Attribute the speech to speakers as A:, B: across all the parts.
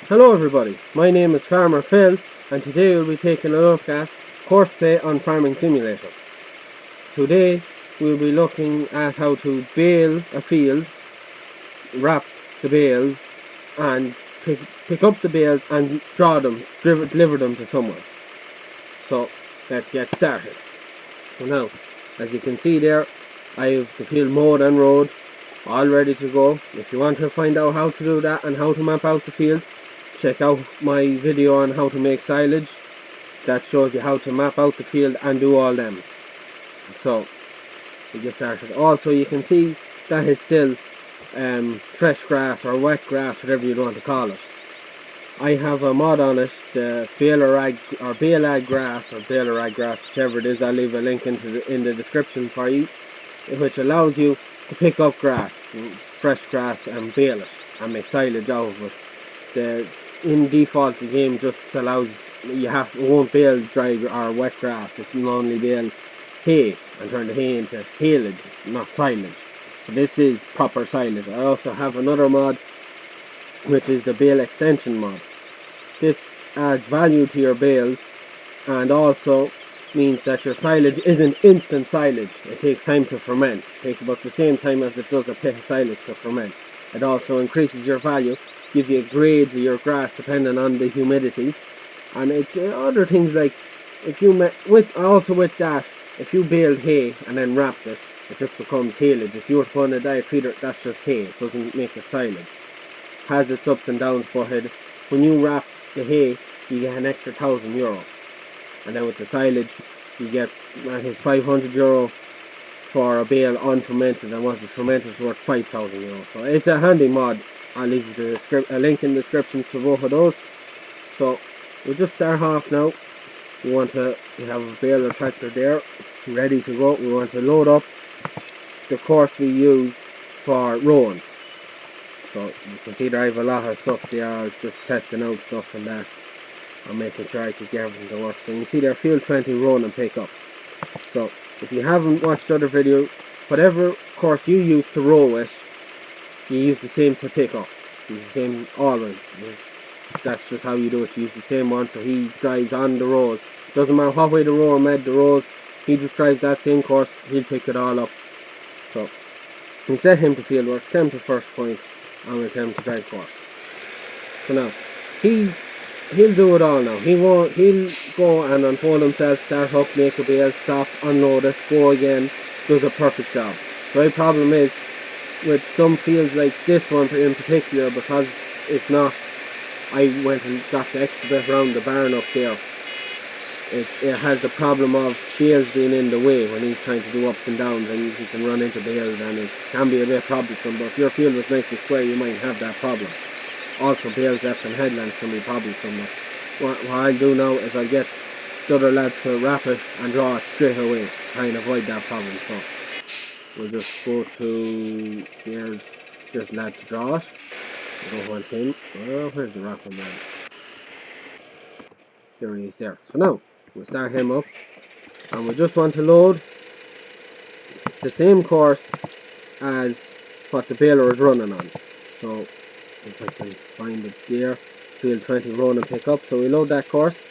A: Hello everybody, my name is Farmer Phil and today we'll be taking a look at courseplay on Farming Simulator. Today we'll be looking at how to bale a field, wrap the bales and pick up the bales and draw them, deliver them to someone. So let's get started. So now, as you can see there, I have the field mowed and rowed, all ready to go. If you want to find out how to do that and how to map out the field, check out my video on how to make silage. That shows you how to map out the field and do all them. So we get started. Also, you can see that is still fresh grass or wet grass, whatever you want to call it. I have a mod on it, the bale grass, whichever it is. I'll leave a link in the description for you, which allows you to pick up grass, fresh grass, and bale it and make silage out of it. In default, the game just allows it won't bale dry or wet grass. It can only bale hay and turn the hay into haylage, not silage. So this is proper silage. I also have another mod, which is the bale extension mod. This adds value to your bales and also means that your silage isn't instant silage. It takes time to ferment. It takes about the same time as it does a pit of silage to ferment. It also increases your value, gives you grades of your grass depending on the humidity, and it other things like if you with that, if you baled hay and then wrapped it, it just becomes haylage. If you were to put on a diet feeder, that's just hay. It doesn't make it silage. Has its ups and downs, but when you wrap the hay, you get an extra €1,000, and then with the silage, you get €500 for a bale unfermented, and once it's fermented, it's worth €5,000. So it's a handy mod. I'll leave a link in the description to both of those. So we'll just start off now. We have a bale or tractor there ready to go. We want to load up the course we used for rowing. So you can see there I have a lot of stuff there. I was just testing out stuff and that. I'm making sure I could get everything to work. So you can see there, field 20 rowing and pick up. So if you haven't watched the other video, whatever course you use to row with, you use the same to pick up. Use the same always. That's just how you do it. You use the same one. So he drives on the rows. Doesn't matter what way the rower made the rows. He just drives that same course. He'll pick it all up. So we set him to field work, set him to first point, and we'll tell him to drive course. So now he'll do it all now. He'll go and unfold himself, start up, make a bale, stop, unload it, go again. Does a perfect job. The only problem is with some fields like this one in particular, because it's not, I went and got the extra bit around the barn up there. It has the problem of bales being in the way when he's trying to do ups and downs, and he can run into bales, and it can be a bit troublesome. But if your field was nice and square, you might have that problem. Also, bales left and headlands can be troublesome. What I'll do now is I'll get the other lads to wrap it and draw it straight away to try and avoid that problem. So we'll just go to there's the lad to draw it. We don't want him. Oh, where's the wrapping man? There he is there. So now we'll start him up, and we just want to load the same course as what the baler is running on. So if I can find it there, field 20 run and pick up. So we load that course,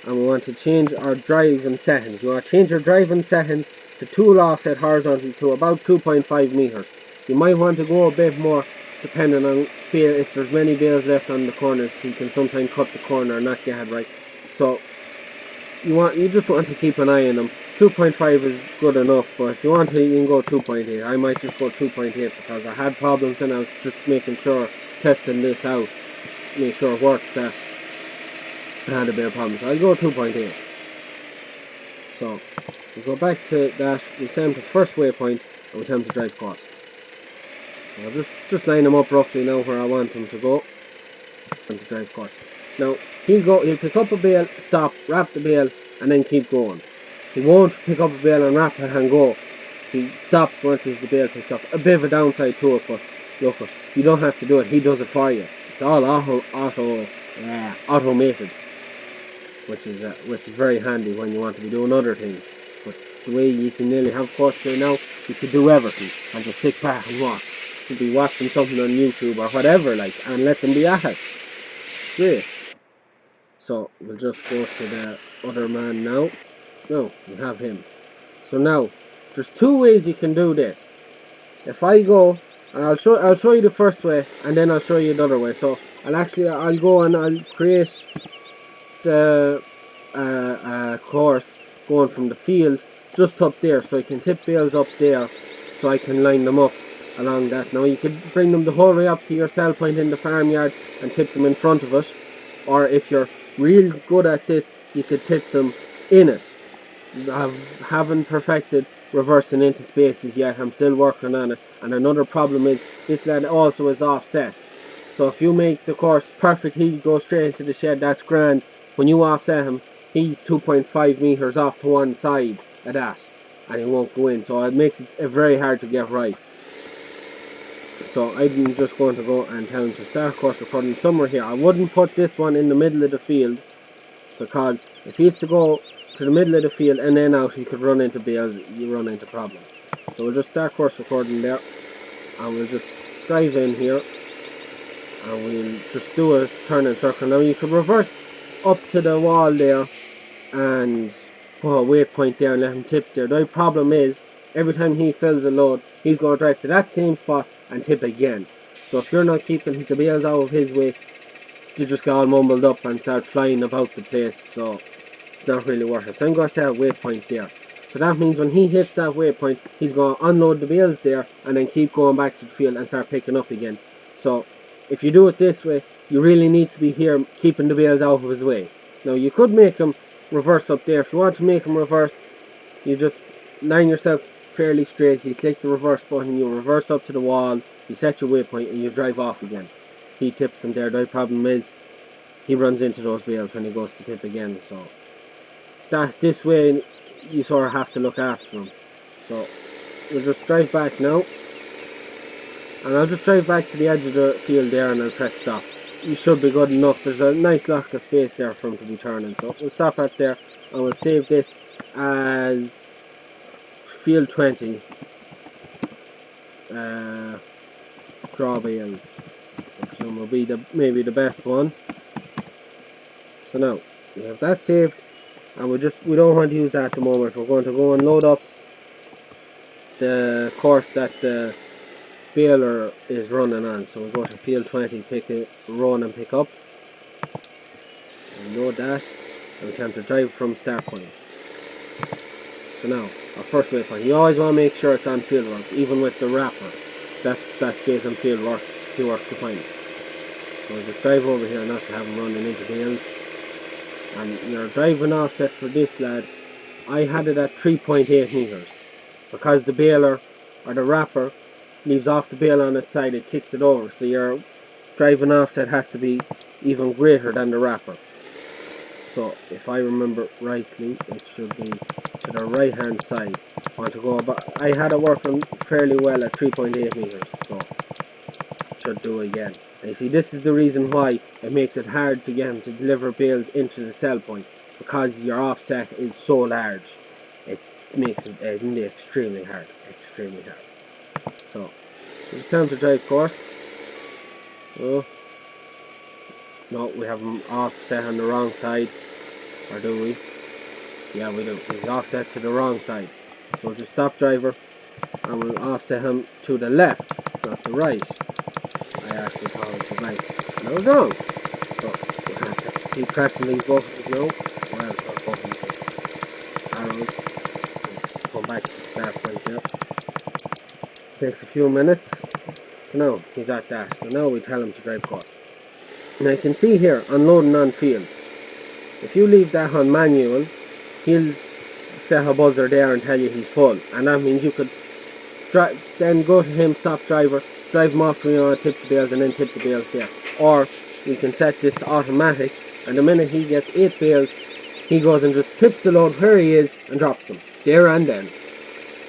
A: and we want to change our driving settings. You want to change your driving settings to tool offset horizontally to about 2.5 meters. You might want to go a bit more depending on if there's many bales left on the corners. You can sometimes cut the corner and not get it right. So you just want to keep an eye on them. 2.5 is good enough, but if you want to, you can go 2.8. I might just go 2.8 because I had problems and I was just making sure, testing this out, make sure it worked, that I had a bit of problems. So I'll go 2.8. So we go back to that, we set him to first waypoint, and we tell him to drive course. So I'll just line him up roughly now where I want him to go, and to drive course. Now he'll pick up a bale, stop, wrap the bale, and then keep going. He won't pick up a bale and wrap it and go. He stops once he's the bale picked up. A bit of a downside to it, but look, you don't have to do it. He does it for you. It's all automated, which is very handy when you want to be doing other things. But the way you can nearly have courseplay now, you can do everything and just sit back and watch. You could be watching something on YouTube or whatever, and let them be at it. Great. So we'll just go to the other man now. No, we have him. So now, there's two ways you can do this. If I go, and I'll show you the first way, and then I'll show you the other way. So I'll go and I'll create the course going from the field just up there, so I can tip bales up there, so I can line them up along that. Now you could bring them the whole way up to your sell point in the farmyard and tip them in front of it, or if you're real good at this, you could tip them in it. I haven't perfected reversing into spaces yet. I'm still working on it. And another problem is this lad also is offset. So if you make the course perfect, he'll go straight into the shed. That's grand. When you offset him, he's 2.5 meters off to one side of that, and he won't go in. So it makes it very hard to get right. So I'm just going to go and tell him to start course recording somewhere here. I wouldn't put this one in the middle of the field, because if he's to go to the middle of the field and then out, he could run into bales. You run into problems. So we'll just start course recording there, and we'll just drive in here, and we'll just do a turn and circle. Now you could reverse up to the wall there and put a waypoint there and let him tip there. The only problem is every time he fills a load, he's going to drive to that same spot and tip again. So if you're not keeping the bales out of his way, you just get all mumbled up and start flying about the place. So it's not really worth it. So I'm going to set a waypoint there. So that means when he hits that waypoint, he's going to unload the bales there and then keep going back to the field and start picking up again. So if you do it this way, you really need to be here keeping the bales out of his way. Now you could make him reverse up there. If you want to make him reverse, you just line yourself fairly straight. You click the reverse button, you reverse up to the wall, you set your waypoint and you drive off again. He tips them there. The only problem is he runs into those bales when he goes to tip again. So this way you sort of have to look after him. So we'll just drive back now, and I'll just drive back to the edge of the field there and I'll press stop. You should be good enough. There's a nice lock of space there for him to be turning. So we'll stop right there and we'll save this as field 20 draw bales. So will be maybe the best one. So now we have that saved, and we don't want to use that at the moment. We're going to go and load up the course that the baler is running on. So we'll go to field 20, pick it, run and pick up, and load that, and attempt to drive from start point. So now our first waypoint. You always want to make sure it's on field work, even with the wrapper that stays on field work. He works to find it. So we'll just drive over here, not to have him running into bales. And your driving offset for this lad, I had it at 3.8 meters, because the baler or the wrapper leaves off the bale on its side, it kicks it over. So your driving offset has to be even greater than the wrapper. So if I remember rightly, it should be to the right hand side. I want to go about, I had it working fairly well at 3.8 meters, so it should do again. And you see, this is the reason why it makes it hard to get him to deliver bales into the sell point, because your offset is so large. It makes it extremely hard. So it's time to drive course. Oh no, we have him offset on the wrong side, or do we? Yeah, we do. He's offset to the wrong side. So we'll just stop driver and we'll offset him to the left, not the right. I actually thought it was the right, and I was wrong. So we'll have to keep pressing these buttons now. Well, not buttons, but arrows. Let's come back to the start point there. Takes a few minutes. So now he's at that. So now we tell him to drive course. Now you can see here, unloading on field. If you leave that on manual, he'll set a buzzer there and tell you he's full, and that means you could then go to him, stop driver, drive him off to where you want to tip the bales, and then tip the bales there. Or we can set this to automatic, and the minute he gets 8 bales, he goes and just tips the load where he is and drops them there and then.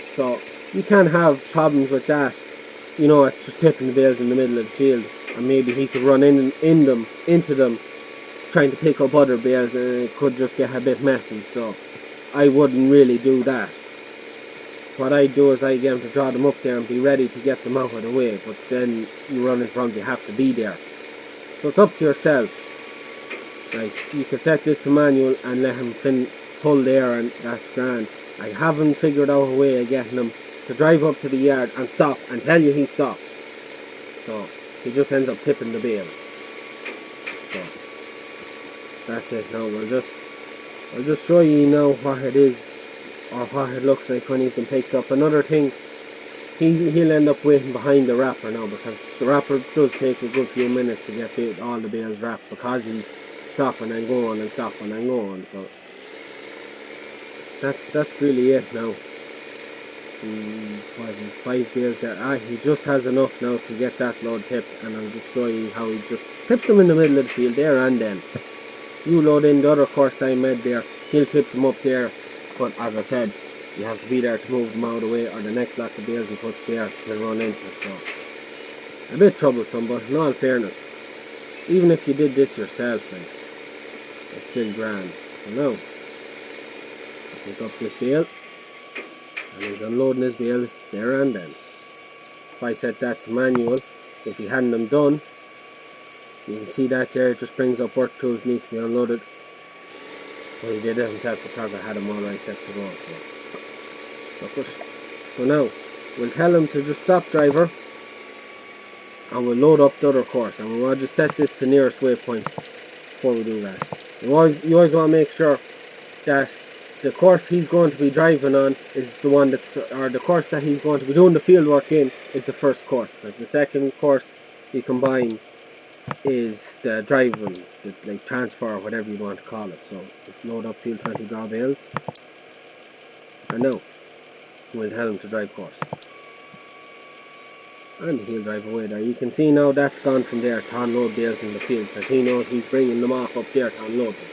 A: So you can't have problems with that. You know, it's just tipping the bales in the middle of the field, and maybe he could run into them trying to pick up other bales, and it could just get a bit messy. So I wouldn't really do that. What I do is I get him to draw them up there and be ready to get them out of the way, but then you run into problems, you have to be there. So it's up to yourself. Like, you could set this to manual and let him pull there, and that's grand. I haven't figured out a way of getting him to drive up to the yard and stop and tell you he stopped. So he just ends up tipping the bales. So that's it. Now I'll just show you now what it is, or what it looks like when he's been picked up. Another thing, he'll end up waiting behind the wrapper now, because the wrapper does take a good few minutes to get all the bales wrapped, because he's stopping and going and stopping and going. So that's really it now. He's 5 bales there. He just has enough now to get that load tipped, and I'll just show you how he just tips them in the middle of the field there and then. You load in the other course I made there, he'll tip them up there, but as I said, you have to be there to move them out of the way, or the next lot of bales he puts there he'll run into. So a bit troublesome, but in all fairness, even if you did this yourself, like, it's still grand. So now I'll pick up this bale, and he's unloading his bales there and then. If I set that to manual, if he hadn't them done, you can see that there, it just brings up work tools need to be unloaded. Well, he did it himself because I had him already set to go. So look it. So now we'll tell him to just stop, driver, and we'll load up the other course, and we'll just set this to nearest waypoint before we do that. You always want to make sure that the course he's going to be driving on is the one or the course that he's going to be doing the field work in is the first course, because the second course you combine is the driving, like transfer or whatever you want to call it. So load up field 20 draw bales, and now we'll tell him to drive course, and he'll drive away there. You can see now that's gone from there to unload bales in the field, because he knows he's bringing them off up there to unload them.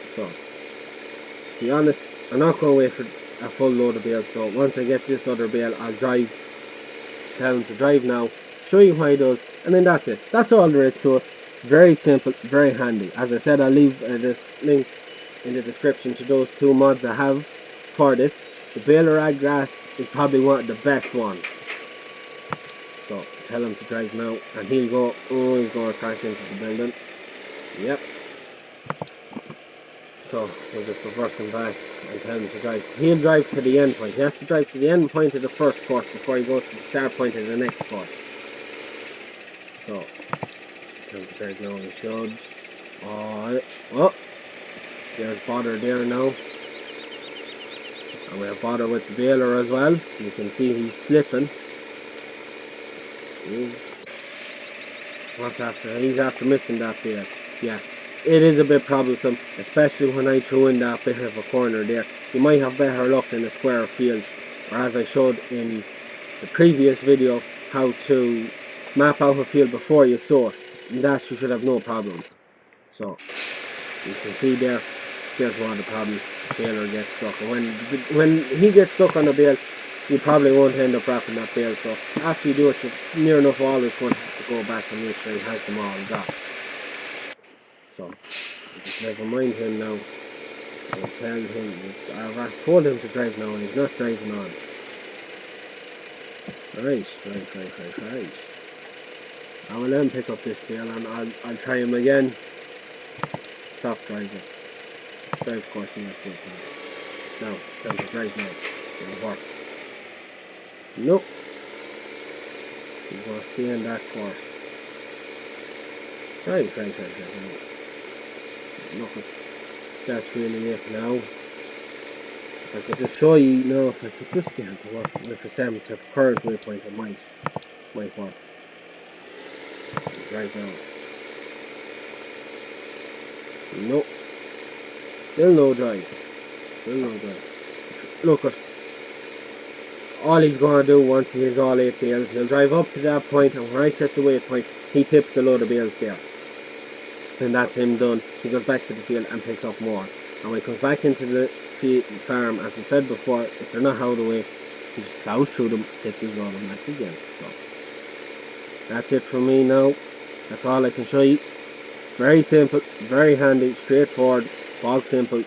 A: So to be honest, I'm not going to wait for a full load of bales. So once I get this other bale, I'll tell him to drive now, show you what he does, and then that's it. That's all there is to it. Very simple, very handy. As I said, I'll leave this link in the description to those 2 mods I have for this. The baler rag grass is probably one of the best one. So tell him to drive now, and he'll go, oh, he's going to crash into the building. Yep. So we'll just reverse him back and tell him to drive. He'll drive to the end point. He has to drive to the end point of the first course before he goes to the start point of the next course. So tell him to drive now, he should. Oh, there's bother there now. And we have bother with the baler as well. You can see he's slipping. He's after missing that bale. Yeah, it is a bit troublesome, especially when I threw in that bit of a corner there. You might have better luck in a square field, or as I showed in the previous video, how to map out a field before you sow it. And that you should have no problems. So you can see there's one of the problems. The baler gets stuck, and when he gets stuck on the bale, you probably won't end up wrapping that bale. So after you do it, you're near enough always going to have to go back and make sure he has them all got. So just never mind him now. I'll tell him, I've told him to drive now, and he's not driving on. Right. I will let him pick up this bale, and I'll try him again. Stop driving. Drive course in that field now. Now, time to drive now. It'll work. Nope. He's going to stay in that course. Right. Look, that's really it now. If I could just show you now, if I could just get it to work with a 7th of current waypoint, it might work. Drive now. Nope. Still no drive. Look at all he's going to do once he has all 8 bales. He'll drive up to that point, and when I set the waypoint, he tips the load of bales there. And that's him done. He goes back to the field and picks up more. And when he comes back into the farm, as I said before, if they're not out of the way, he just plows through them, tips his load and back again. So that's it for me now. That's all I can show you. Very simple, very handy, straightforward, bog simple.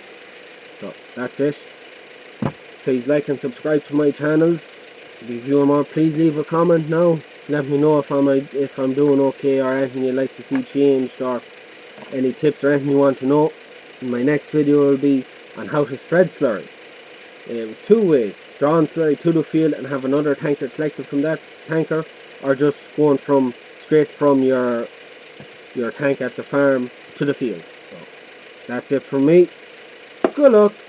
A: So that's it. Please like and subscribe to my channels to be viewing more. Please leave a comment now. Let me know if I'm doing okay, or anything you'd like to see changed, or any tips or anything you want to know. In my next video will be on how to spread slurry. Two ways: drawing slurry to the field and have another tanker collected from that tanker, or just going straight from your tank at the farm to the field. So that's it from me. Good luck.